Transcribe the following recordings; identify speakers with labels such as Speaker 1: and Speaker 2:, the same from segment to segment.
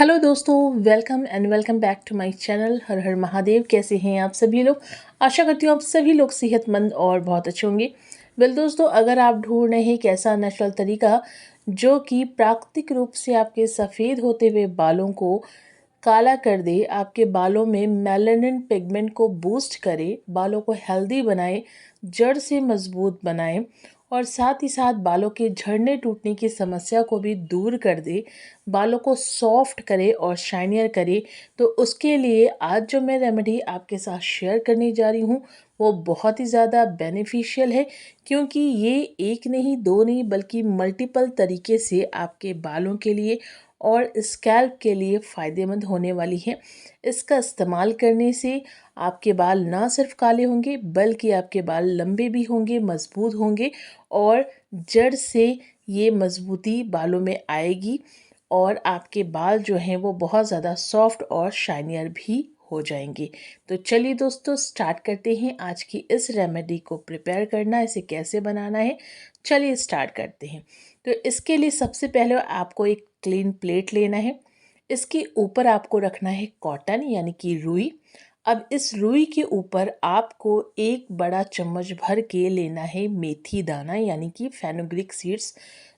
Speaker 1: Hello दोस्तों, welcome back to my channel. हर हर महादेव। कैसे हैं आप सभी लोग? आशा करती हूँ आप सभी लोग सेहतमंद और बहुत अच्छे होंगे। दोस्तों, अगर आप ढूंढ रहे हैं एक ऐसा नेचुरल तरीका जो कि प्राकृतिक रूप से आपके सफ़ेद होते हुए बालों को काला कर दे, आपके बालों में मेलानिन पिगमेंट को बूस्ट करे, बालों को हेल्दी बनाए, जड़ से मजबूत बनाए और साथ ही साथ बालों के झड़ने टूटने की समस्या को भी दूर कर दे, बालों को सॉफ्ट करे और शाइनियर करे, तो उसके लिए आज जो मैं रेमेडी आपके साथ शेयर करने जा रही हूँ वो बहुत ही ज़्यादा बेनिफिशियल है, क्योंकि ये एक नहीं दो नहीं बल्कि मल्टीपल तरीके से आपके बालों के लिए और स्कैल्प के लिए फ़ायदेमंद होने वाली है। इसका इस्तेमाल करने से आपके बाल ना सिर्फ काले होंगे बल्कि आपके बाल लंबे भी होंगे, मजबूत होंगे और जड़ से ये मजबूती बालों में आएगी और आपके बाल जो हैं वो बहुत ज़्यादा सॉफ्ट और शाइनियर भी हो जाएंगे। तो चलिए दोस्तों, स्टार्ट करते हैं आज की इस रेमेडी को प्रिपेयर करना, इसे कैसे बनाना है। चलिए स्टार्ट करते हैं। तो इसके लिए सबसे पहले आपको एक क्लीन प्लेट लेना है। इसके ऊपर आपको रखना है कॉटन यानी कि रुई। अब इस रुई के ऊपर आपको एक बड़ा चम्मच भर के लेना है मेथी दाना यानी कि फेनुग्रीक सीड्स,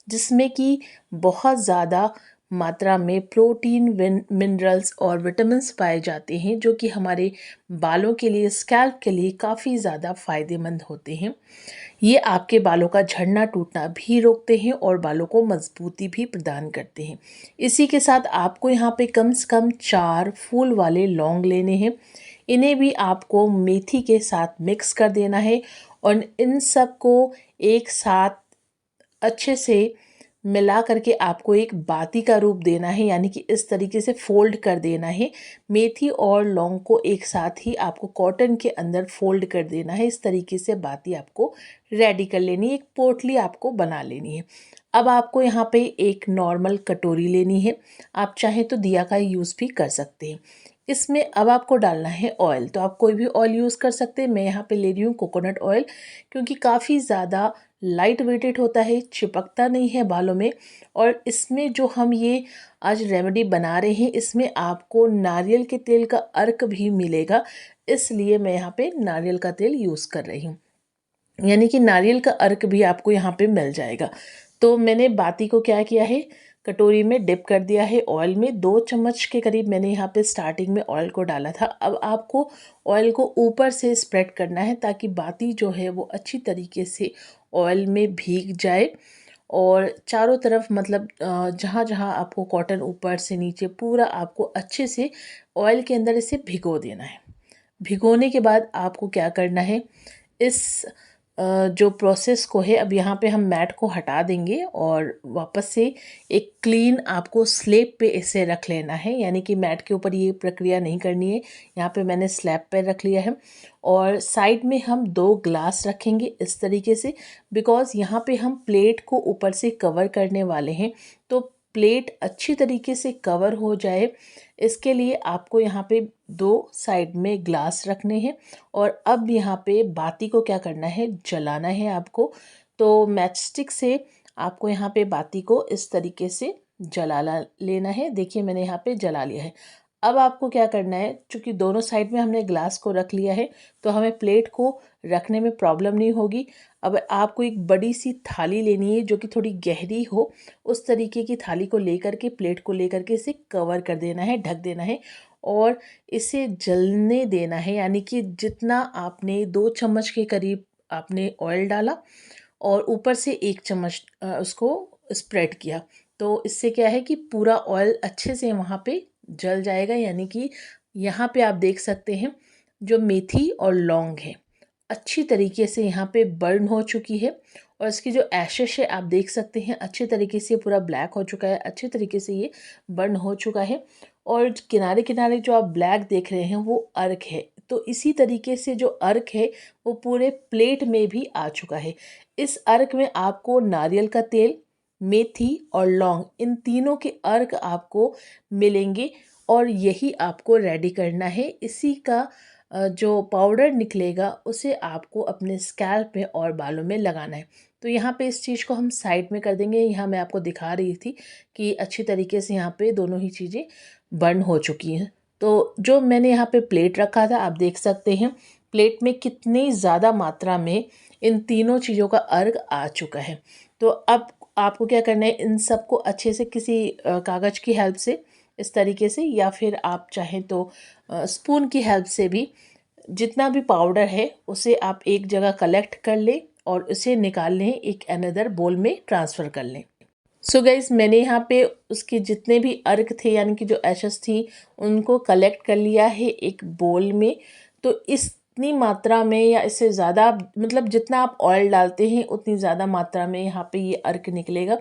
Speaker 1: जिसमें कि बहुत ज़्यादा मात्रा में प्रोटीन, मिनरल्स और विटामिन्स पाए जाते हैं, जो कि हमारे बालों के लिए, स्कैल्प के लिए काफ़ी ज़्यादा फ़ायदेमंद होते हैं। ये आपके बालों का झड़ना टूटना भी रोकते हैं और बालों को मजबूती भी प्रदान करते हैं। इसी के साथ आपको यहाँ पे कम से कम 4 फूल वाले लौंग लेने हैं। इन्हें भी आपको मेथी के साथ मिक्स कर देना है और इन सब को एक साथ अच्छे से मिला करके आपको एक बाती का रूप देना है, यानी कि इस तरीके से फोल्ड कर देना है। मेथी और लौंग को एक साथ ही आपको कॉटन के अंदर फोल्ड कर देना है। इस तरीके से बाती आपको रेडी कर लेनी है, एक पोटली आपको बना लेनी है। अब आपको यहाँ पे एक नॉर्मल कटोरी लेनी है, आप चाहें तो दिया का यूज़ भी कर सकते हैं। इसमें अब आपको डालना है ऑयल, तो आप कोई भी ऑयल यूज़ कर सकते हैं। मैं यहाँ पे ले रही हूँ कोकोनट ऑयल, क्योंकि काफ़ी ज़्यादा लाइट वेटेड होता है, चिपकता नहीं है बालों में। और इसमें जो हम ये आज रेमेडी बना रहे हैं, इसमें आपको नारियल के तेल का अर्क भी मिलेगा, इसलिए मैं यहाँ पे नारियल का तेल यूज़ कर रही हूँ, यानी कि नारियल का अर्क भी आपको यहाँ पे मिल जाएगा। तो मैंने बाती को क्या किया है, कटोरी में डिप कर दिया है ऑयल में। 2 चम्मच के करीब मैंने यहाँ पे स्टार्टिंग में ऑयल को डाला था। अब आपको ऑयल को ऊपर से स्प्रेड करना है ताकि बाती जो है वो अच्छी तरीके से ऑयल में भीग जाए और चारों तरफ, मतलब जहाँ जहाँ आपको कॉटन ऊपर से नीचे पूरा आपको अच्छे से ऑयल के अंदर इसे भिगो देना है। भिगोने के बाद आपको क्या करना है, इस जो प्रोसेस को है, अब यहाँ पे हम मैट को हटा देंगे और वापस से एक क्लीन आपको स्लेब पे इसे रख लेना है, यानी कि मैट के ऊपर ये प्रक्रिया नहीं करनी है। यहाँ पे मैंने स्लैब पे रख लिया है और साइड में हम 2 ग्लास रखेंगे इस तरीके से, बिकॉज़ यहाँ पे हम प्लेट को ऊपर से कवर करने वाले हैं। तो प्लेट अच्छी तरीके से कवर हो जाए, इसके लिए आपको यहाँ पे 2 साइड में ग्लास रखने हैं। और अब यहाँ पे बाती को क्या करना है, जलाना है आपको। तो मैचस्टिक से आपको यहाँ पे बाती को इस तरीके से लेना है। देखिए मैंने यहाँ पे जला लिया है। अब आपको क्या करना है, चूँकि दोनों साइड में हमने ग्लास को रख लिया है तो हमें प्लेट को रखने में प्रॉब्लम नहीं होगी। अब आपको एक बड़ी सी थाली लेनी है जो कि थोड़ी गहरी हो, उस तरीके की थाली को लेकर के, प्लेट को लेकर के इसे कवर कर देना है, ढक देना है और इसे जलने देना है। यानी कि जितना आपने 2 चम्मच के करीब आपने ऑयल डाला और ऊपर से 1 चम्मच उसको स्प्रेड किया, तो इससे क्या है कि पूरा ऑयल अच्छे से वहाँ पे जल जाएगा। यानी कि यहाँ पे आप देख सकते हैं जो मेथी और लौंग है अच्छी तरीके से यहाँ पे बर्न हो चुकी है और इसकी जो एशेस है आप देख सकते हैं अच्छे तरीके से पूरा ब्लैक हो चुका है, अच्छे तरीके से ये बर्न हो चुका है। और किनारे किनारे जो आप ब्लैक देख रहे हैं वो अर्क है, तो इसी तरीके से जो अर्क है वो पूरे प्लेट में भी आ चुका है। इस अर्क में आपको नारियल का तेल, मेथी और लौंग, इन तीनों के अर्क आपको मिलेंगे और यही आपको रेडी करना है। इसी का जो पाउडर निकलेगा उसे आपको अपने स्कैल्प में और बालों में लगाना है। तो यहाँ पे इस चीज़ को हम साइड में कर देंगे। यहाँ मैं आपको दिखा रही थी कि अच्छी तरीके से यहाँ पे दोनों ही चीज़ें बर्न हो चुकी हैं। तो जो मैंने यहाँ पे प्लेट रखा था, आप देख सकते हैं प्लेट में कितनी ज़्यादा मात्रा में इन तीनों चीज़ों का अर्घ आ चुका है। तो अब आपको क्या करना है, इन सबको अच्छे से किसी कागज़ की हेल्प से इस तरीके से, या फिर आप चाहें तो स्पून की हेल्प से भी, जितना भी पाउडर है उसे आप एक जगह कलेक्ट कर लें और उसे निकाल लें, एक अनदर बोल में ट्रांसफ़र कर लें। सो गाइस, मैंने यहाँ पे उसके जितने भी अर्क थे यानी कि जो एशेस थी उनको कलेक्ट कर लिया है एक बोल में। तो इतनी मात्रा में या इससे ज़्यादा, मतलब जितना आप ऑयल डालते हैं उतनी ज़्यादा मात्रा में यहाँ पे ये अर्क निकलेगा।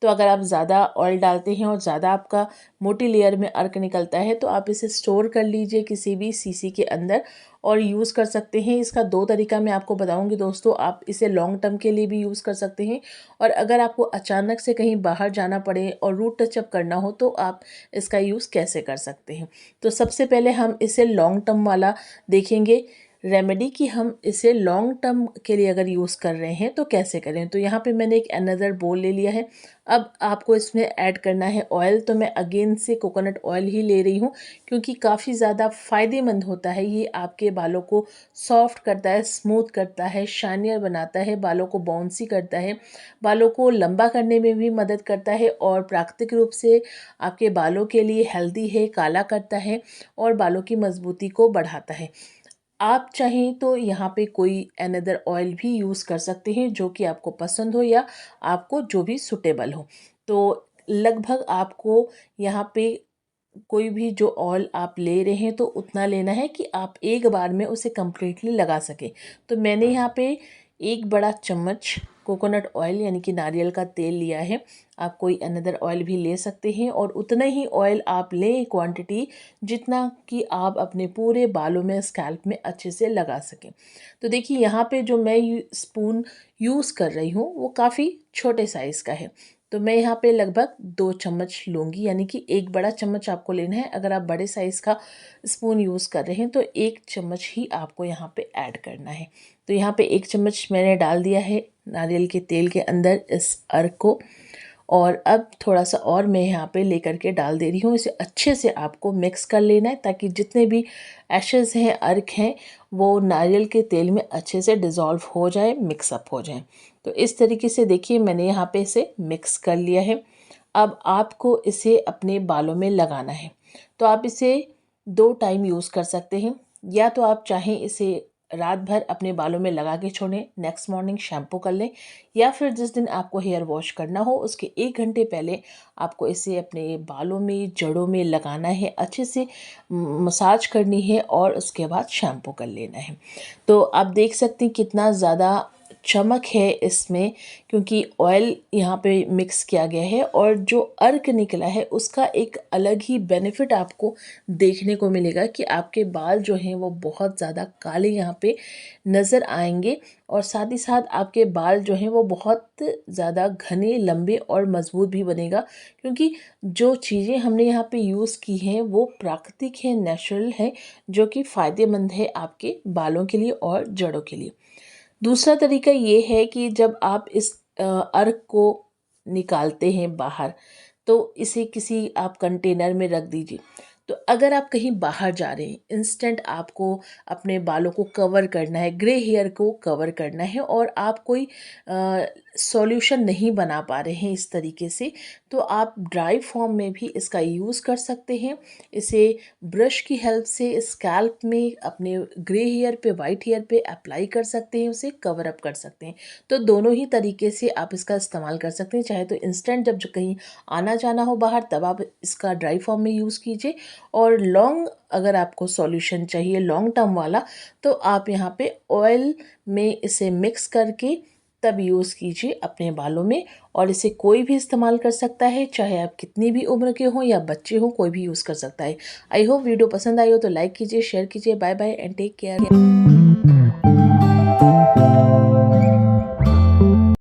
Speaker 1: तो अगर आप ज़्यादा ऑयल डालते हैं और ज़्यादा आपका मोटी लेयर में अर्क निकलता है तो आप इसे स्टोर कर लीजिए किसी भी सीसी के अंदर और यूज़ कर सकते हैं। इसका दो तरीका मैं आपको बताऊंगी दोस्तों। आप इसे लॉन्ग टर्म के लिए भी यूज़ कर सकते हैं, और अगर आपको अचानक से कहीं बाहर जाना पड़े और रूट टचअप करना हो तो आप इसका यूज़ कैसे कर सकते हैं। तो सबसे पहले हम इसे लॉन्ग टर्म वाला देखेंगे रेमेडी, कि हम इसे लॉन्ग टर्म के लिए अगर यूज़ कर रहे हैं तो कैसे करें। तो यहाँ पे मैंने एक अनदर बोल ले लिया है। अब आपको इसमें ऐड करना है ऑयल। तो मैं अगेन से कोकोनट ऑयल ही ले रही हूँ, क्योंकि काफ़ी ज़्यादा फ़ायदेमंद होता है ये। आपके बालों को सॉफ्ट करता है, स्मूथ करता है, शाइनियर बनाता है, बालों को बाउंसी करता है, बालों को लंबा करने में भी मदद करता है, और प्राकृतिक रूप से आपके बालों के लिए हेल्दी है, काला करता है और बालों की मजबूती को बढ़ाता है। आप चाहें तो यहाँ पे कोई अनदर ऑयल भी यूज़ कर सकते हैं जो कि आपको पसंद हो या आपको जो भी सूटेबल हो। तो लगभग आपको यहाँ पे कोई भी जो ऑयल आप ले रहे हैं तो उतना लेना है कि आप एक बार में उसे कम्प्लीटली लगा सकें। तो मैंने यहाँ पे एक बड़ा चम्मच कोकोनट ऑयल यानी कि नारियल का तेल लिया है। आप कोई अनदर ऑयल भी ले सकते हैं, और उतना ही ऑयल आप लें क्वांटिटी जितना कि आप अपने पूरे बालों में, स्कैल्प में अच्छे से लगा सकें। तो देखिए यहाँ पे जो मैं स्पून यूज़ कर रही हूँ वो काफ़ी छोटे साइज़ का है। तो मैं यहाँ पे लगभग 2 चम्मच लूँगी, यानी कि एक बड़ा चम्मच आपको लेना है। अगर आप बड़े साइज़ का स्पून यूज़ कर रहे हैं तो 1 चम्मच ही आपको यहाँ पे ऐड करना है। तो यहाँ पे 1 चम्मच मैंने डाल दिया है नारियल के तेल के अंदर इस अर्क को, और अब थोड़ा सा और मैं यहाँ पे लेकर के डाल दे रही हूँ। इसे अच्छे से आपको मिक्स कर लेना है ताकि जितने भी एशेज़ हैं, अर्क हैं, वो नारियल के तेल में अच्छे से डिज़ोल्व हो जाए, मिक्सअप हो जाए। तो इस तरीके से देखिए मैंने यहाँ पे इसे मिक्स कर लिया है। अब आपको इसे अपने बालों में लगाना है। तो आप इसे 2 टाइम यूज़ कर सकते हैं। या तो आप चाहें इसे रात भर अपने बालों में लगा के छोड़ें, नेक्स्ट मॉर्निंग शैम्पू कर लें, या फिर जिस दिन आपको हेयर वॉश करना हो उसके 1 घंटे पहले आपको इसे अपने बालों में, जड़ों में लगाना है, अच्छे से मसाज करनी है और उसके बाद शैम्पू कर लेना है। तो आप देख सकते हैं कितना ज़्यादा चमक है इसमें, क्योंकि ऑयल यहाँ पे मिक्स किया गया है, और जो अर्क निकला है उसका एक अलग ही बेनिफिट आपको देखने को मिलेगा कि आपके बाल जो हैं वो बहुत ज़्यादा काले यहाँ पे नज़र आएंगे, और साथ ही साथ आपके बाल जो हैं वो बहुत ज़्यादा घने, लंबे और मज़बूत भी बनेगा, क्योंकि जो चीज़ें हमने यहाँ पे यूज़ की हैं वो प्राकृतिक है, नेचुरल है, जो कि फ़ायदेमंद है आपके बालों के लिए और जड़ों के लिए। दूसरा तरीका ये है कि जब आप इस अर्क को निकालते हैं बाहर, तो इसे किसी आप कंटेनर में रख दीजिए। तो अगर आप कहीं बाहर जा रहे हैं, इंस्टेंट आपको अपने बालों को कवर करना है, ग्रे हेयर को कवर करना है, और आप कोई सॉल्यूशन नहीं बना पा रहे हैं इस तरीके से, तो आप ड्राई फॉर्म में भी इसका यूज़ कर सकते हैं। इसे ब्रश की हेल्प से स्कैल्प में, अपने ग्रे हेयर पे, वाइट हेयर पे अप्लाई कर सकते हैं, उसे कवर अप कर सकते हैं। तो दोनों ही तरीके से आप इसका इस्तेमाल कर सकते हैं। चाहे तो इंस्टेंट जब जो कहीं आना जाना हो बाहर तब आप इसका ड्राई फॉर्म में यूज़ कीजिए, और लॉन्ग अगर आपको सॉल्यूशन चाहिए लॉन्ग टर्म वाला, तो आप यहाँ पे ऑयल में इसे मिक्स करके तब यूज़ कीजिए अपने बालों में। और इसे कोई भी इस्तेमाल कर सकता है, चाहे आप कितनी भी उम्र के हों या बच्चे हों, कोई भी यूज़ कर सकता है। आई होप वीडियो पसंद आई हो तो लाइक कीजिए, शेयर कीजिए। Bye bye and take care.